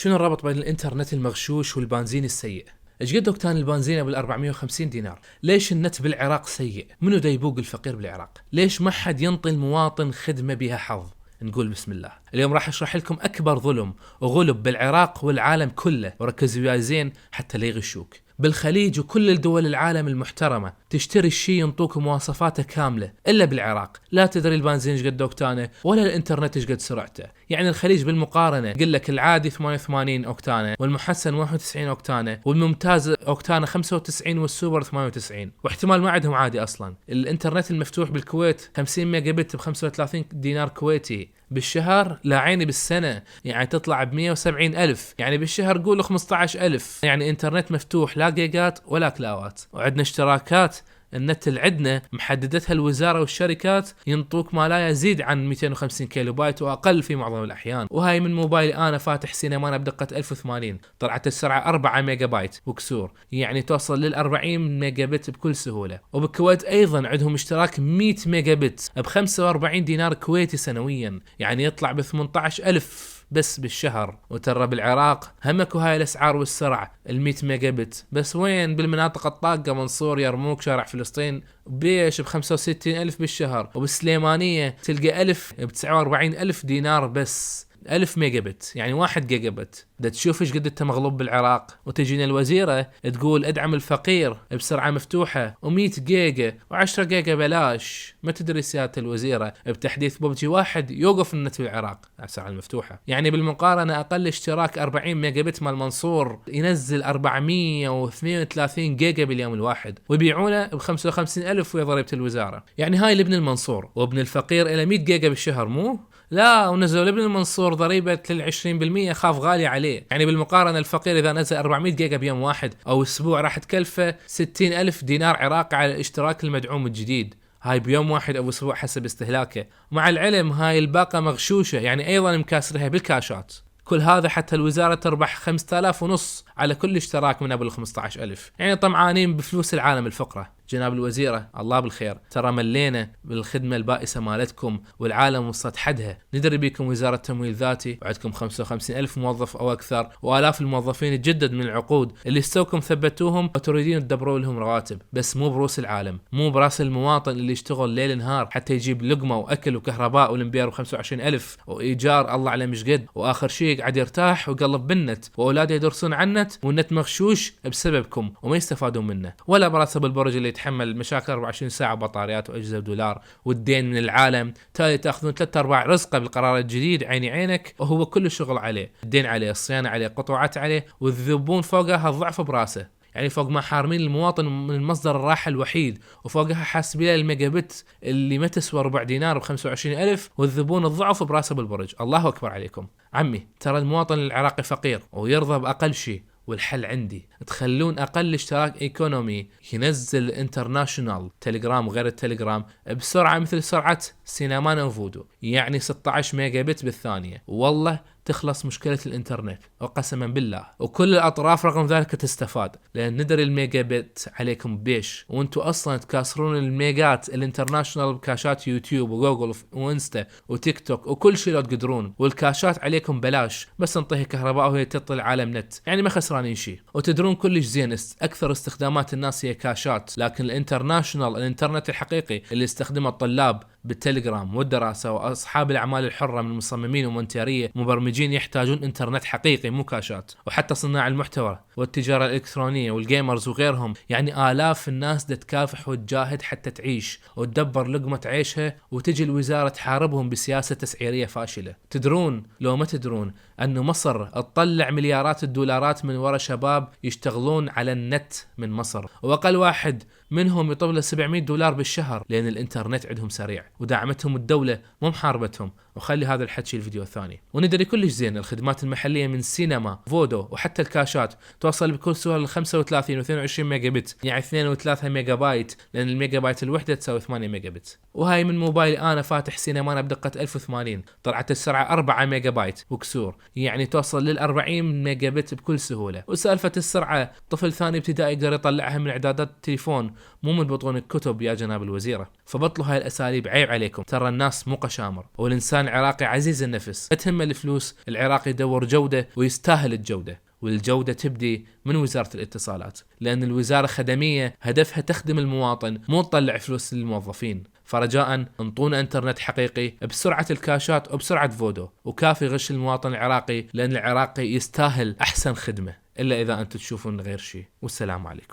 شنو الرابط بين الانترنت المغشوش والبنزين السيء؟ ايش قد اوكتان البنزين بال 450 دينار؟ ليش النت بالعراق سيء؟ منو دا يبوق الفقير بالعراق؟ ليش ما حد ينطي المواطن خدمة بها حظ؟ نقول بسم الله. اليوم راح اشرح لكم اكبر ظلم وغلب بالعراق والعالم كله، وركزوا وياي زين حتى لا يغشوك. بالخليج وكل الدول العالم المحترمة تشتري الشيء ينطوك مواصفاته كاملة، إلا بالعراق لا تدري البنزين ايش قد اوكتانه ولا الانترنت ايش قد سرعته. يعني الخليج بالمقارنة يقول لك العادي 88 اوكتانه، والمحسن 91 اوكتانه، والممتاز اوكتانه 95، والسوبر 98، واحتمال ما عندهم عادي اصلا. الانترنت المفتوح بالكويت 50 ميجا بت ب 35 دينار كويتي بالشهر، لا عيني بالسنة يعني تطلع ب170,000، يعني بالشهر قول 15,000. يعني انترنت مفتوح لا جيجات ولا كلاوات. وعندنا اشتراكات النت اللي عندنا محددتها الوزارة والشركات ينطوك ما لا يزيد عن 250 كيلو بايت وأقل في معظم الأحيان. وهاي من موبايلي أنا فاتح سينمانا بدقة 1080، طلعت السرعة 4 ميجا بايت وكسور، يعني توصل لل 40 ميجا بت بكل سهولة. وبالكويت أيضا عندهم اشتراك 100 ميجا بت ب 45 دينار كويتي سنويا، يعني يطلع ب 18,000 بس بالشهر. وترى بالعراق همك وهاي الاسعار والسرعه ال100 ميجا بت، بس وين بالمناطق الطاقه منصور يرموك شارع فلسطين بيش ب 65,000 بالشهر، وبالسليمانيه تلقى 1000 ب 49,000 دينار بس 1000 ميجا بت، يعني 1 جيجا بت. دا تشوف ايش قد انت مغلوب بالعراق، وتجينا الوزيرة تقول ادعم الفقير بسرعة مفتوحة و100 جيجا و10 جيجا بلاش. ما تدري سيادة الوزيرة بتحديث ببجي واحد يوقف النت بالعراق على السرعة المفتوحة. يعني بالمقارنة اقل اشتراك 40 ميجا بت مال منصور ينزل 432 جيجا باليوم الواحد، ويبيعونه ب 55,000 ويا ضريبة الوزارة. يعني هاي لابن المنصور، وابن الفقير الى 100 جيجا بالشهر مو؟ لا، ونزلوا لابن المنصور ضريبة 20% خاف غالي عليه. يعني بالمقارنة الفقير إذا نزل 400 جيجا بيوم واحد أو أسبوع راح تكلفه 60,000 دينار عراقي على الاشتراك المدعوم الجديد، هاي بيوم واحد أو أسبوع حسب استهلاكه. مع العلم هاي الباقة مغشوشة، يعني أيضا مكاسرها بالكاشات. كل هذا حتى الوزارة تربح 5,500 على كل اشتراك من قبل 15,000. يعني طمعانين بفلوس العالم الفقرة. جناب الوزيرة الله بالخير، ترى ملينا بالخدمة البائسة مالتكم والعالم وصلت حدها. ندري بيكم وزارة تمويل ذاتي وعندكم 55,000 موظف أو أكثر، وآلاف الموظفين تجدد من العقود اللي استوكم ثبتوهم وتريدين تدبروا لهم رواتب، بس مو بروس العالم، مو براس المواطن اللي يشتغل ليل نهار حتى يجيب لقمة وأكل وكهرباء والمبيار ب25,000 وإيجار الله على مش قد، وآخر شيء قاعد يرتاح ويقلب بالنت، وأولاده يدرسون عن النت والنت مغشوش بسببكم وما يستفادون منه. ولا براتب البرج اللي يتحمل مشاكل 24 ساعة بطاريات وأجهزة دولار، والدين من العالم، تالي تأخذون 3/4 رزقه بالقرار الجديد. عيني عينك، وهو كل الشغل عليه، الدين عليه، الصيانة عليه، قطوعات عليه، والذبون فوقها الضعف براسه. يعني فوق ما حارمين المواطن من المصدر الراحة الوحيد، وفوقها حاسبين الميجا بت اللي ما تسوى 4 دينار ب 25,000، والذبون الضعف براسه بالبرج. الله أكبر عليكم. عمي ترى المواطن العراقي فقير ويرضى بأقل شيء، والحل عندي، تخلون اقل اشتراك ايكونومي ينزل انترناشونال تليجرام وغير التليجرام بسرعة مثل سرعة سينمانا وفودو، يعني 16 ميجا بت بالثانية، والله تخلص مشكلة الانترنت وقسما بالله، وكل الاطراف رغم ذلك تستفاد، لان ندري الميجا بت عليكم بيش، وانتوا اصلا تكاسرون الميجات الانترناشونال بكاشات يوتيوب وجوجل وانستا وتيك توك وكل شيء لو تقدرون، والكاشات عليكم بلاش، بس نطيه كهرباء وهي تطل عالم نت، يعني ما خسرانين شيء. وتدرون كلش زين اكثر استخدامات الناس هي كاشات، لكن الانترناشونال الانترنت الحقيقي اللي يستخدمه الطلاب بالتليجرام والدراسة وأصحاب الأعمال الحرة من مصممين ومونتيرية مبرمجين يحتاجون إنترنت حقيقي مو كاشات، وحتى صناع المحتوى والتجارة الإلكترونية والجيمرز وغيرهم. يعني آلاف الناس تكافح وتجاهد حتى تعيش وتدبر لقمة عيشها، وتجي الوزارة تحاربهم بسياسة تسعيرية فاشلة. تدرون لو ما تدرون أن مصر تطلع مليارات الدولارات من وراء شباب يشتغلون على النت من مصر، وأقل واحد منهم يطلب له 700 دولار بالشهر، لأن الإنترنت عندهم سريع ودعمتهم الدولة مو محاربتهم. وخلي هذا الحكي الفيديو الثاني. وندري كلش زين الخدمات المحلية من سينما فودو وحتى الكاشات توصل بكل سهولة ل 35 و22 ميجا بت، يعني 2 و3 ميجا بايت، لأن الميجا بايت الوحدة تساوي 8 ميجا بت. وهاي من موبايلي أنا فاتح سينمانا بدقة 1080، طلعت السرعة 4 ميجا بايت وكسور، يعني توصل لل 40 ميجا بت بكل سهولة. وسالفة السرعة طفل ثاني ابتدائي يقدر يطلعها من إعدادات التليفون مو من بطون الكتب يا جناب الوزيرة. فبطلوا هاي الأساليب، عيب عليكم، ترى الناس مو قشامر، والإنسان العراقي عزيز النفس، لا تهمه الفلوس، العراقي يدور جودة ويستاهل الجودة، والجودة تبدي من وزارة الاتصالات، لأن الوزارة خدمية هدفها تخدم المواطن، مو تطلع فلوس للموظفين. فرجاء انطونا انترنت حقيقي بسرعة الكاشات وبسرعة فودو، وكافي غش المواطن العراقي، لأن العراقي يستاهل أحسن خدمة، إلا إذا أنتم تشوفون غير شيء. والسلام عليكم.